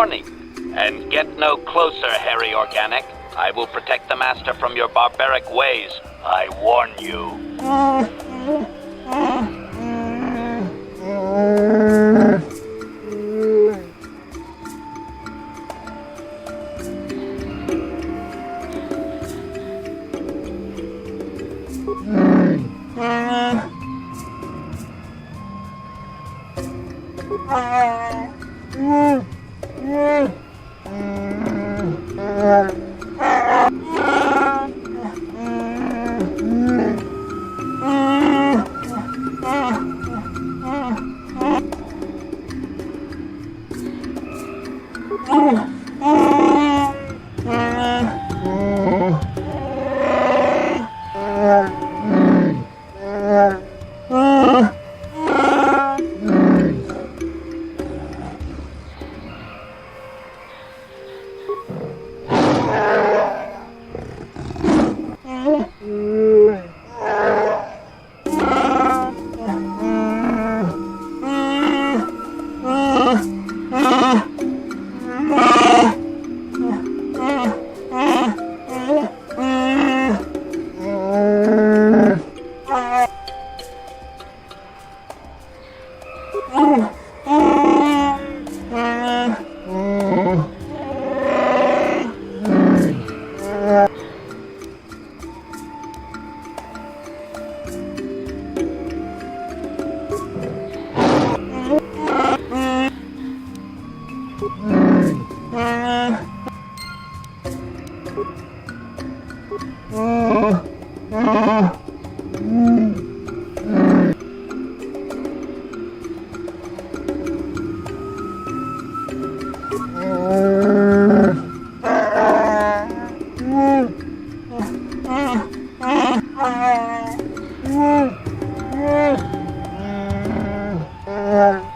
warning. And get no closer, hairy organic. I will protect the Master from your barbaric ways. I warn you.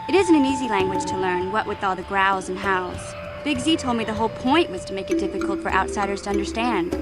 It isn't an easy language to learn, what with all the growls and howls. Big Z told me the whole point was to make it difficult for outsiders to understand.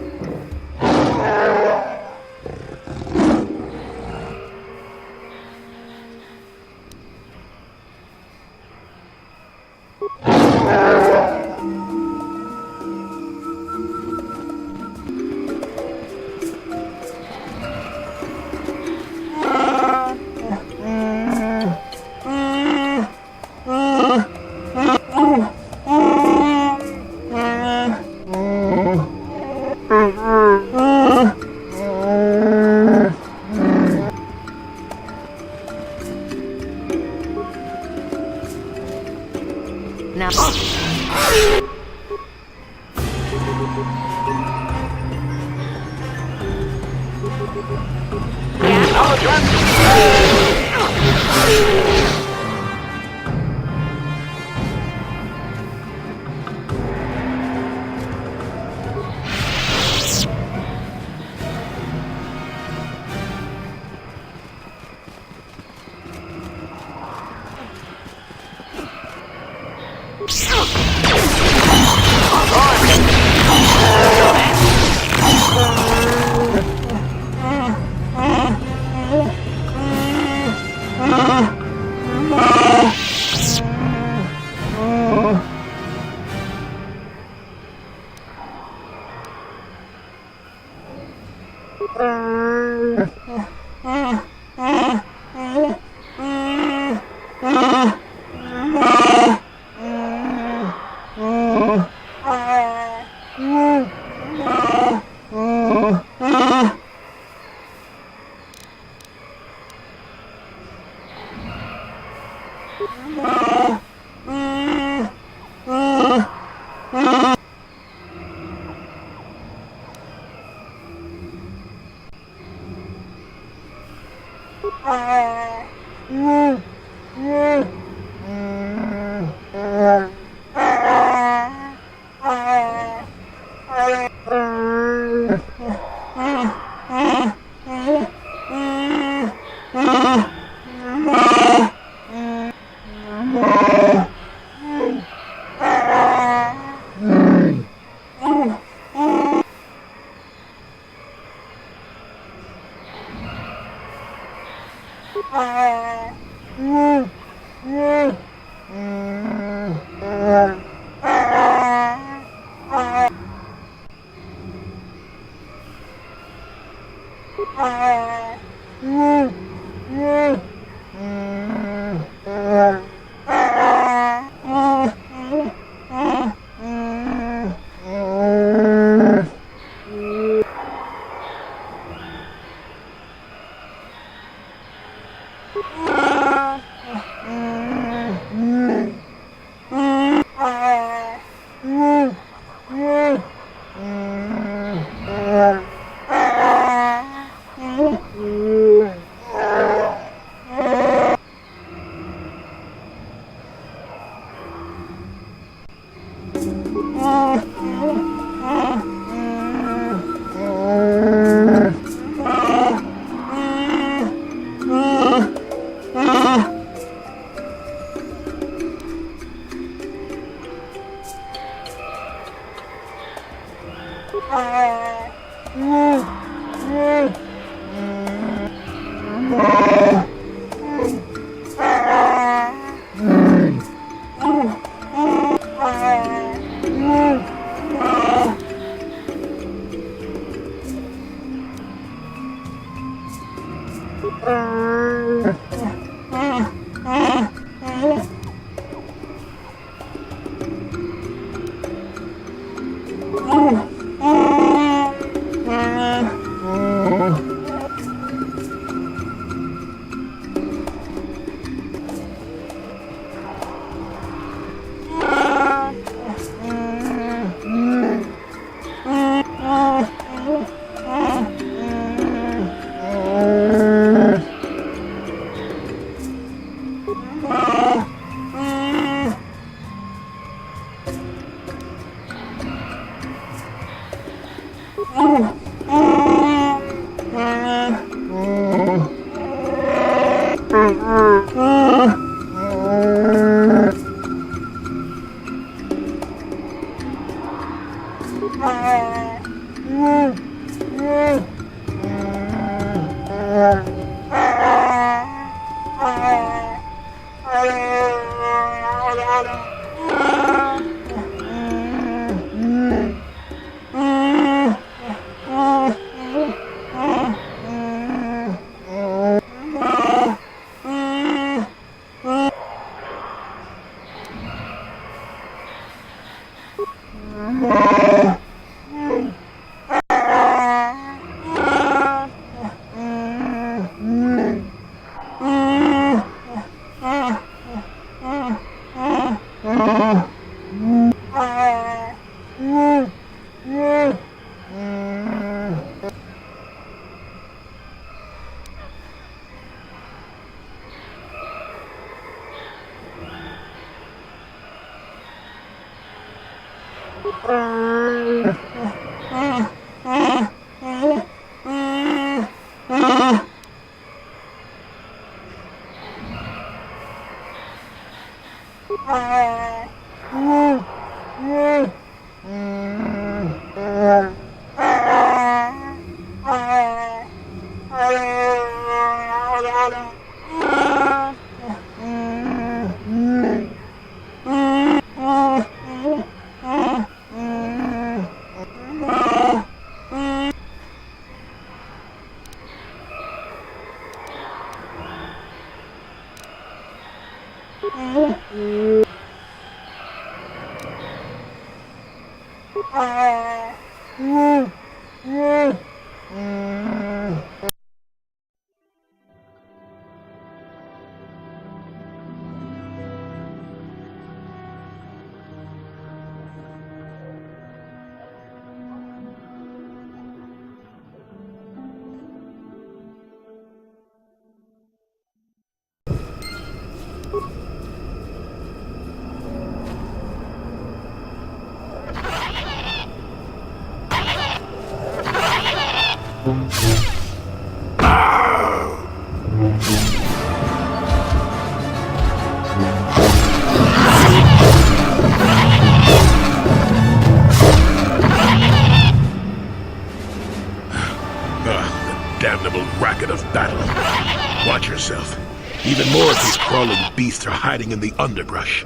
Even more of these crawling beasts are hiding in the underbrush.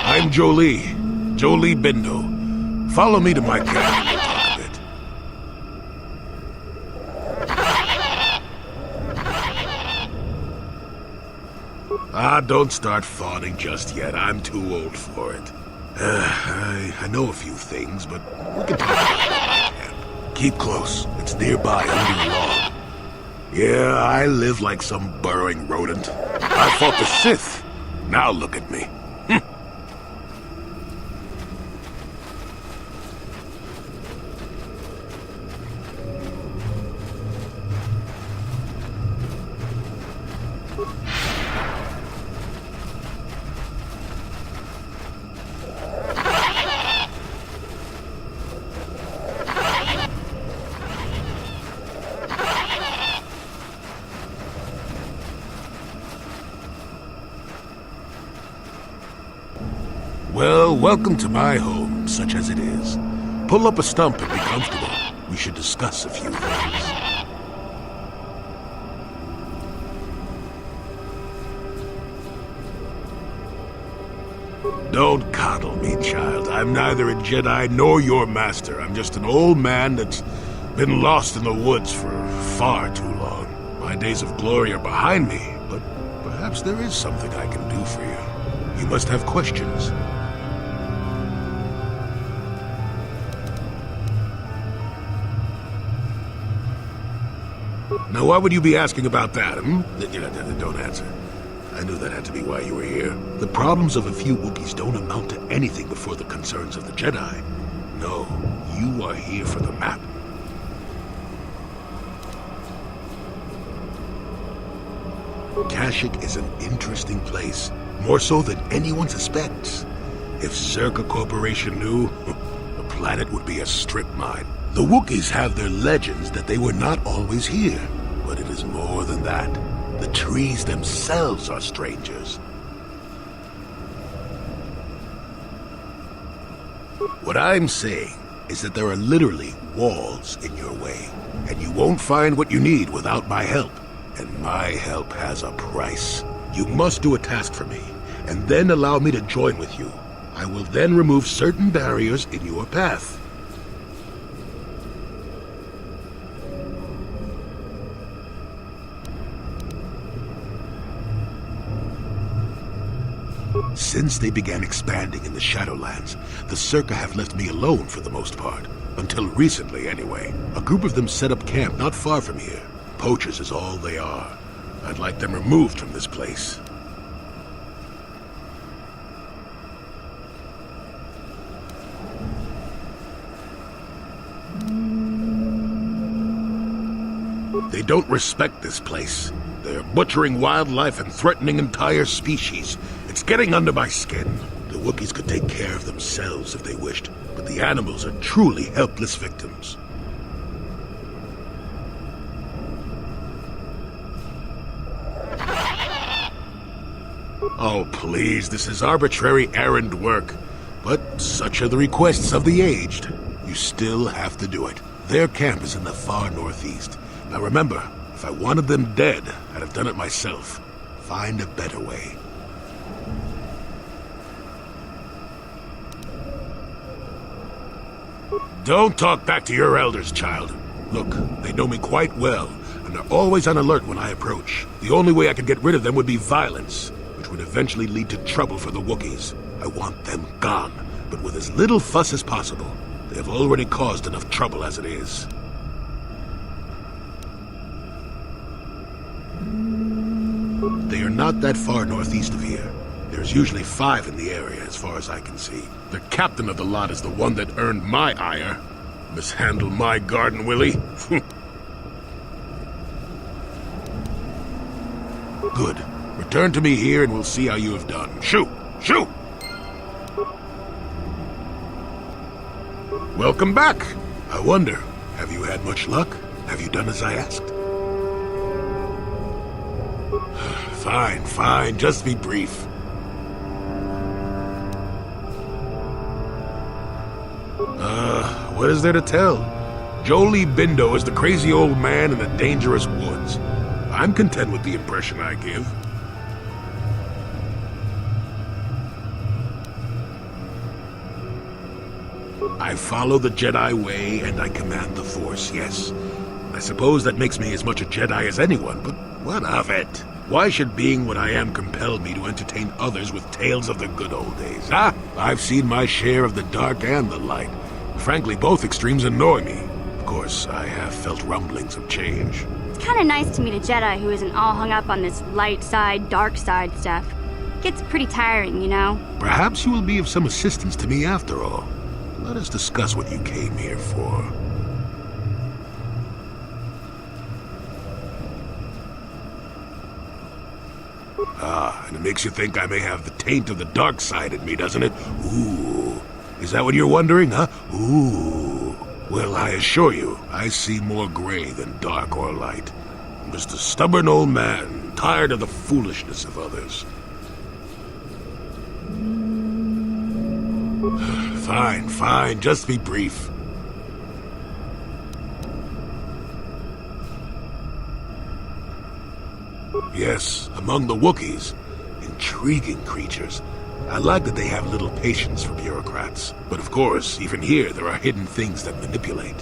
I'm Jolie Bindo. Follow me to my cabin and we'll talk a bit. Don't start fawning just yet. I'm too old for it. I know a few things, but we can talk about camp. Keep close. It's nearby under a log. Yeah, I live like some burrowing rodent. I fought the Sith. Now look at me. Well, welcome to my home, such as it is. Pull up a stump and be comfortable. We should discuss a few things. Don't coddle me, child. I'm neither a Jedi nor your master. I'm just an old man that's been lost in the woods for far too long. My days of glory are behind me, but perhaps there is something I can do for you. You must have questions. Now, why would you be asking about that, hmm? Don't answer. I knew that had to be why you were here. The problems of a few Wookiees don't amount to anything before the concerns of the Jedi. No, you are here for the map. Kashyyyk is an interesting place, more so than anyone suspects. If Zerka Corporation knew, the planet would be a strip mine. The Wookiees have their legends that they were not always here, but it is more than that. The trees themselves are strangers. What I'm saying is that there are literally walls in your way, and you won't find what you need without my help. And my help has a price. You must do a task for me, and then allow me to join with you. I will then remove certain barriers in your path. Since they began expanding in the Shadowlands, the Circa have left me alone for the most part. Until recently, anyway. A group of them set up camp not far from here. Poachers is all they are. I'd like them removed from this place. They don't respect this place. They're butchering wildlife and threatening entire species. It's getting under my skin. The Wookiees could take care of themselves if they wished, but the animals are truly helpless victims. Oh, please, this is arbitrary errand work. But such are the requests of the aged. You still have to do it. Their camp is in the far northeast. Now remember, if I wanted them dead, I'd have done it myself. Find a better way. Don't talk back to your elders, child. Look, they know me quite well, and are always on alert when I approach. The only way I could get rid of them would be violence, which would eventually lead to trouble for the Wookiees. I want them gone, but with as little fuss as possible. They have already caused enough trouble as it is. They are not that far northeast of here. There's usually 5 in the area, as far as I can see. The captain of the lot is the one that earned my ire. Mishandle my garden, Willie? Good. Return to me here and we'll see how you have done. Shoot! Shoot! Welcome back! I wonder, have you had much luck? Have you done as I asked? Fine, fine. Just be brief. What is there to tell? Jolie Bindo is the crazy old man in the dangerous woods. I'm content with the impression I give. I follow the Jedi way and I command the Force, yes. I suppose that makes me as much a Jedi as anyone, but what of it? Why should being what I am compel me to entertain others with tales of the good old days, huh? I've seen my share of the dark and the light. Frankly, both extremes annoy me. Of course, I have felt rumblings of change. It's kind of nice to meet a Jedi who isn't all hung up on this light side, dark side stuff. Gets pretty tiring, you know? Perhaps you will be of some assistance to me after all. Let us discuss what you came here for. Ah, and it makes you think I may have the taint of the dark side in me, doesn't it? Ooh. Is that what you're wondering, huh? Ooh. Well, I assure you, I see more gray than dark or light. I'm just a stubborn old man, tired of the foolishness of others. Fine, just be brief. Yes, among the Wookiees. Intriguing creatures. I like that they have little patience for bureaucrats. But of course, even here, there are hidden things that manipulate.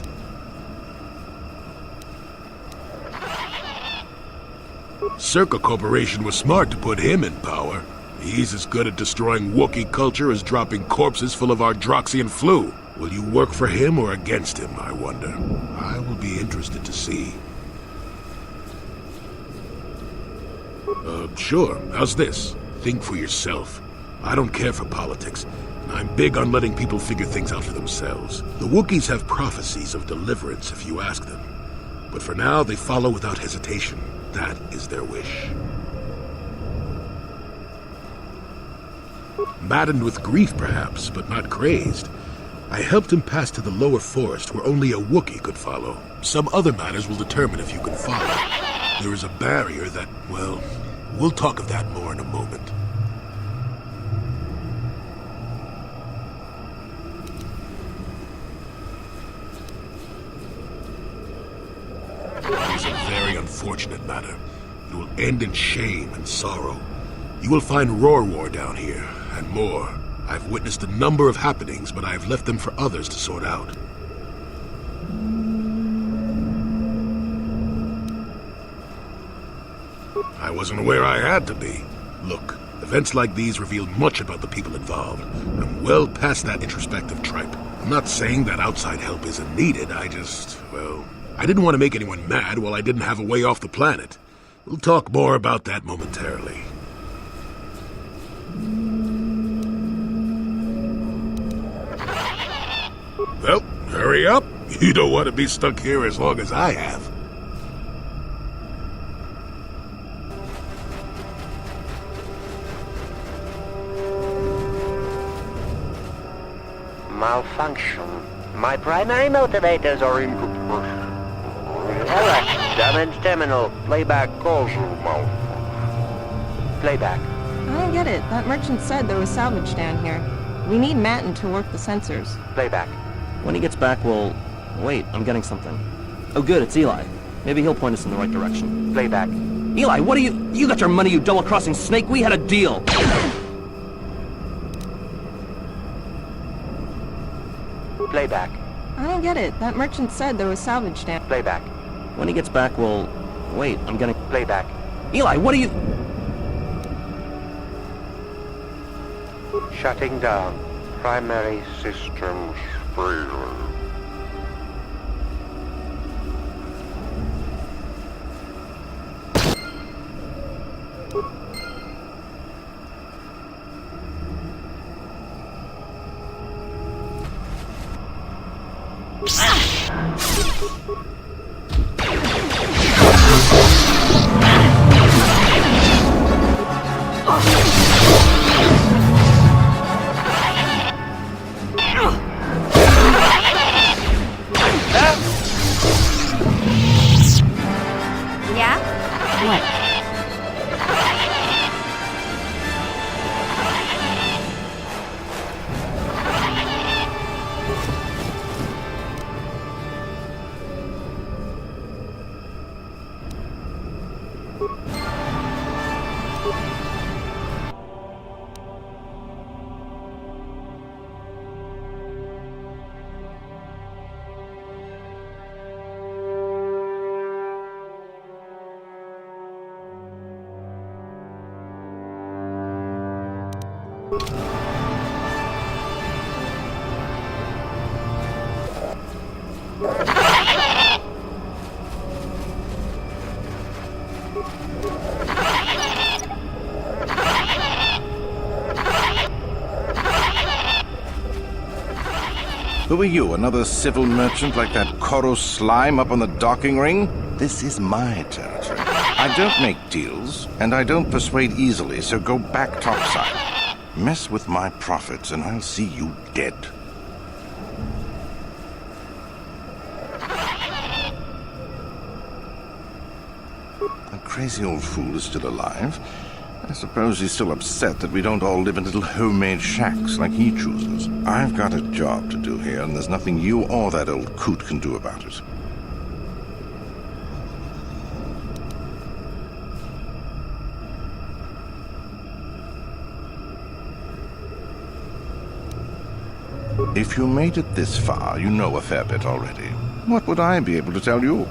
Circa Corporation was smart to put him in power. He's as good at destroying Wookiee culture as dropping corpses full of Ardroxian flu. Will you work for him or against him, I wonder? I will be interested to see. Sure. How's this? Think for yourself. I don't care for politics, and I'm big on letting people figure things out for themselves. The Wookiees have prophecies of deliverance if you ask them. But for now, they follow without hesitation. That is their wish. Maddened with grief, perhaps, but not crazed, I helped him pass to the lower forest where only a Wookiee could follow. Some other matters will determine if you can follow. There is a barrier that, well, we'll talk of that more in a moment. It is a very unfortunate matter. It will end in shame and sorrow. You will find Rorwar down here, and more. I've witnessed a number of happenings, but I've left them for others to sort out. I wasn't aware I had to be. Look, events like these reveal much about the people involved. I'm well past that introspective tripe. I'm not saying that outside help isn't needed, I didn't want to make anyone mad while I didn't have a way off the planet. We'll talk more about that momentarily. Well, hurry up. You don't want to be stuck here as long as I have. Malfunction. My primary motivators are in good position. Error. Damage terminal. Playback causal malfunction. Playback. I don't get it. That merchant said there was salvage down here. We need Matin to work the sensors. Playback. When he gets back, we'll... Wait, I'm getting something. Oh good, it's Eli. Maybe he'll point us in the right direction. Playback. Eli, what are you... You got your money, you double-crossing snake! We had a deal! Playback. I don't get it. That merchant said there was salvage down. Playback. When he gets back, we'll... Wait, I'm getting... Playback. Eli, what are you... Shutting down. Primary systems failure. Yeah? What? Who are you, another civil merchant like that Koros slime up on the docking ring? This is my territory. I don't make deals, and I don't persuade easily, so go back topside. Mess with my profits, and I'll see you dead. The crazy old fool is still alive. I suppose he's still upset that we don't all live in little homemade shacks like he chooses. I've got a job to do here, and there's nothing you or that old coot can do about it. If you made it this far, you know a fair bit already. What would I be able to tell you?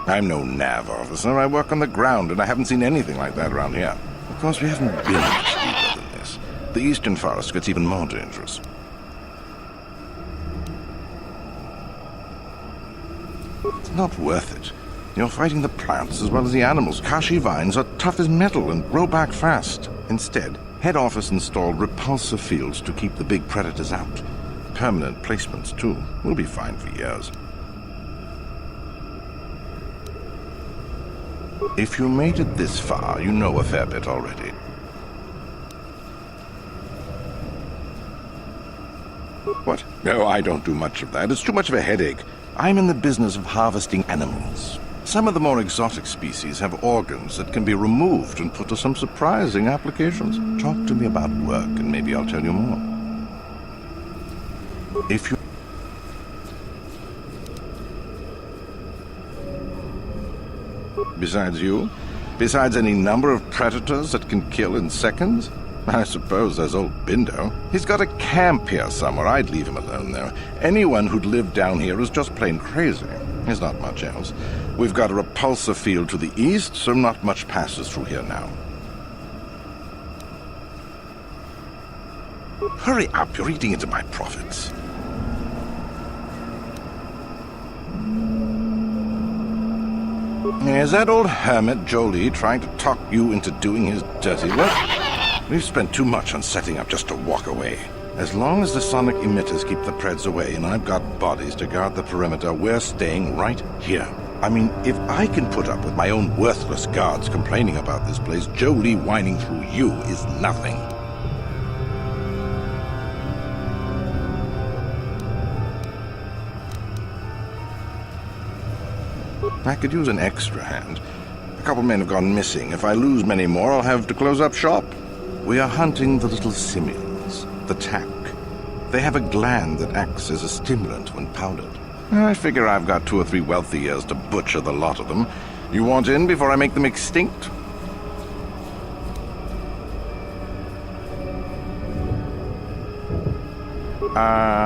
I'm no nav officer. I work on the ground, and I haven't seen anything like that around here. Of course, we haven't been much deeper than this. The eastern forest gets even more dangerous. It's not worth it. You're fighting the plants as well as the animals. Kashi vines are tough as metal and grow back fast. Instead, head office installed repulsor fields to keep the big predators out. Permanent placements, too. We'll be fine for years. If you made it this far, you know a fair bit already. What? No, I don't do much of that. It's too much of a headache. I'm in the business of harvesting animals. Some of the more exotic species have organs that can be removed and put to some surprising applications. Talk to me about work, and maybe I'll tell you more. If you... Besides you? Besides any number of predators that can kill in seconds? I suppose there's old Bindo. He's got a camp here somewhere. I'd leave him alone, though. Anyone who'd lived down here is just plain crazy. There's not much else. We've got a repulsor field to the east, so not much passes through here now. Hurry up, you're eating into my profits. Is that old hermit Jolie trying to talk you into doing his dirty work? We've spent too much on setting up just to walk away. As long as the sonic emitters keep the Preds away and I've got bodies to guard the perimeter, we're staying right here. I mean, if I can put up with my own worthless guards complaining about this place, Jolie whining through you is nothing. I could use an extra hand. A couple men have gone missing. If I lose many more, I'll have to close up shop. We are hunting the little simians, the tack. They have a gland that acts as a stimulant when powdered. I figure I've got 2 or 3 wealthy years to butcher the lot of them. You want in before I make them extinct?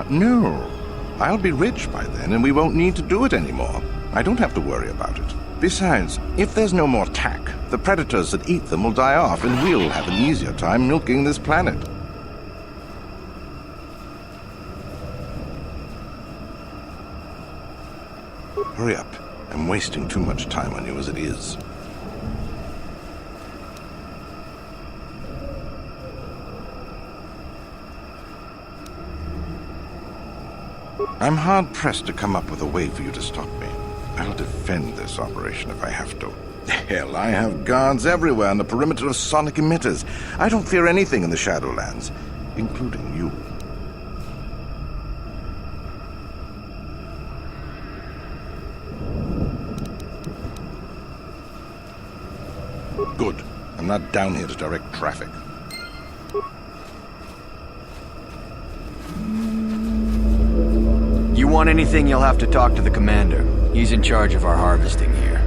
No. I'll be rich by then, and we won't need to do it anymore. I don't have to worry about it. Besides, if there's no more tack, the predators that eat them will die off, and we'll have an easier time milking this planet. Hurry up. I'm wasting too much time on you as it is. I'm hard-pressed to come up with a way for you to stop me. I'll defend this operation if I have to. Hell, I have guards everywhere on the perimeter of sonic emitters. I don't fear anything in the Shadowlands, including you. Good. I'm not down here to direct traffic. You want anything, you'll have to talk to the commander. He's in charge of our harvesting here.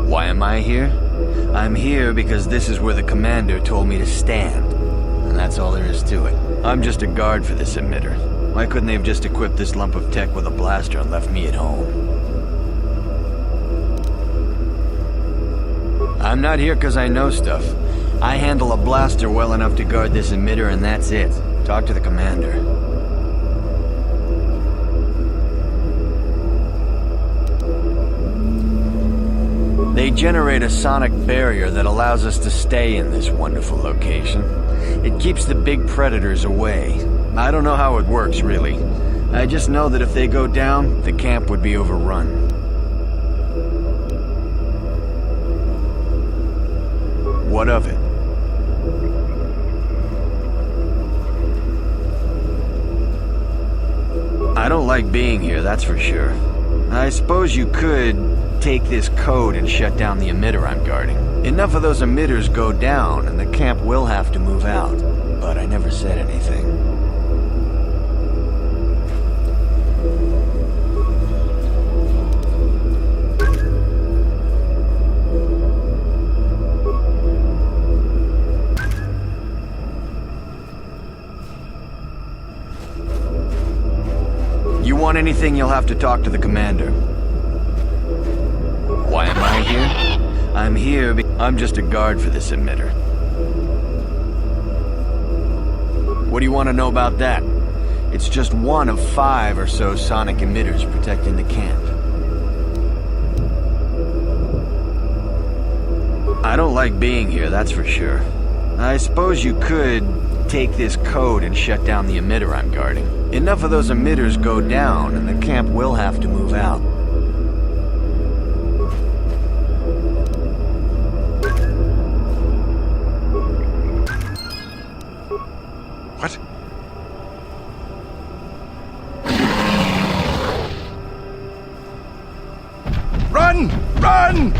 Why am I here? I'm here because this is where the commander told me to stand. And that's all there is to it. I'm just a guard for this emitter. Why couldn't they have just equipped this lump of tech with a blaster and left me at home? I'm not here because I know stuff. I handle a blaster well enough to guard this emitter, and that's it. Talk to the commander. They generate a sonic barrier that allows us to stay in this wonderful location. It keeps the big predators away. I don't know how it works, really. I just know that if they go down, the camp would be overrun. What of it? I don't like being here, that's for sure. I suppose you could take this code and shut down the emitter I'm guarding. Enough of those emitters go down, and the camp will have to move out. But I never said anything. You want anything, you'll have to talk to the commander. Why am I here? I'm here because I'm just a guard for this emitter. What do you want to know about that? It's just one of 5 or so sonic emitters protecting the camp. I don't like being here, that's for sure. I suppose you could take this code and shut down the emitter I'm guarding. Enough of those emitters go down, and the camp will have to move out. What? Run! Run!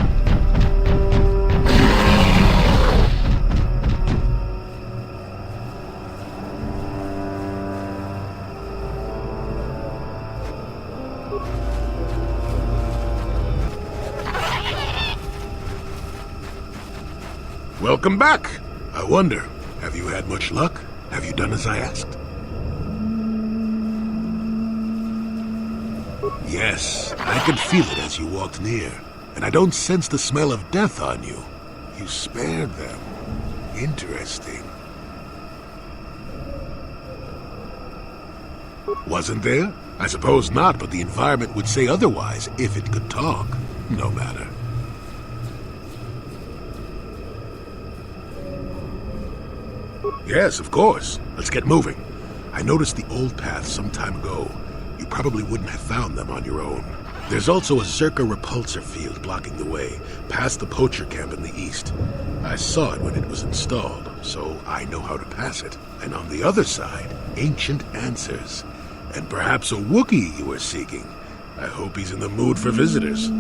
Welcome back. I wonder, have you had much luck? Have you done as I asked? Yes, I could feel it as you walked near, and I don't sense the smell of death on you. You spared them. Interesting. Wasn't there? I suppose not, but the environment would say otherwise if it could talk. No matter. Yes, of course. Let's get moving. I noticed the old path some time ago. You probably wouldn't have found them on your own. There's also a Zerka repulsor field blocking the way, past the poacher camp in the east. I saw it when it was installed, so I know how to pass it. And on the other side, ancient answers. And perhaps a Wookiee you were seeking. I hope he's in the mood for visitors.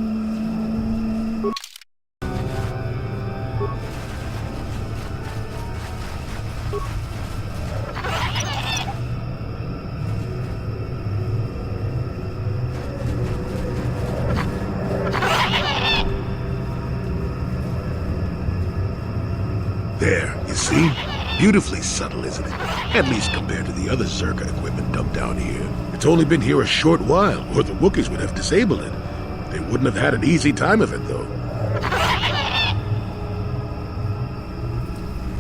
There, you see? Beautifully subtle, isn't it? At least compared to the other Zerka equipment dumped down here. It's only been here a short while, or the Wookiees would have disabled it. They wouldn't have had an easy time of it, though.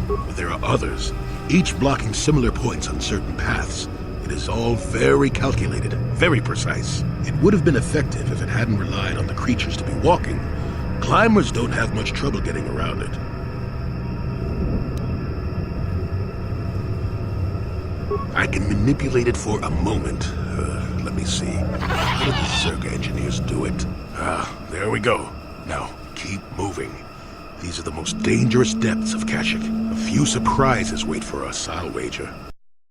But there are others, each blocking similar points on certain paths. It is all very calculated, very precise. It would have been effective if it hadn't relied on the creatures to be walking. Climbers don't have much trouble getting around it. I can manipulate it for a moment. Let me see. How did the Zerka engineers do it? There we go. Now, keep moving. These are the most dangerous depths of Kashyyyk. A few surprises wait for us, I'll wager.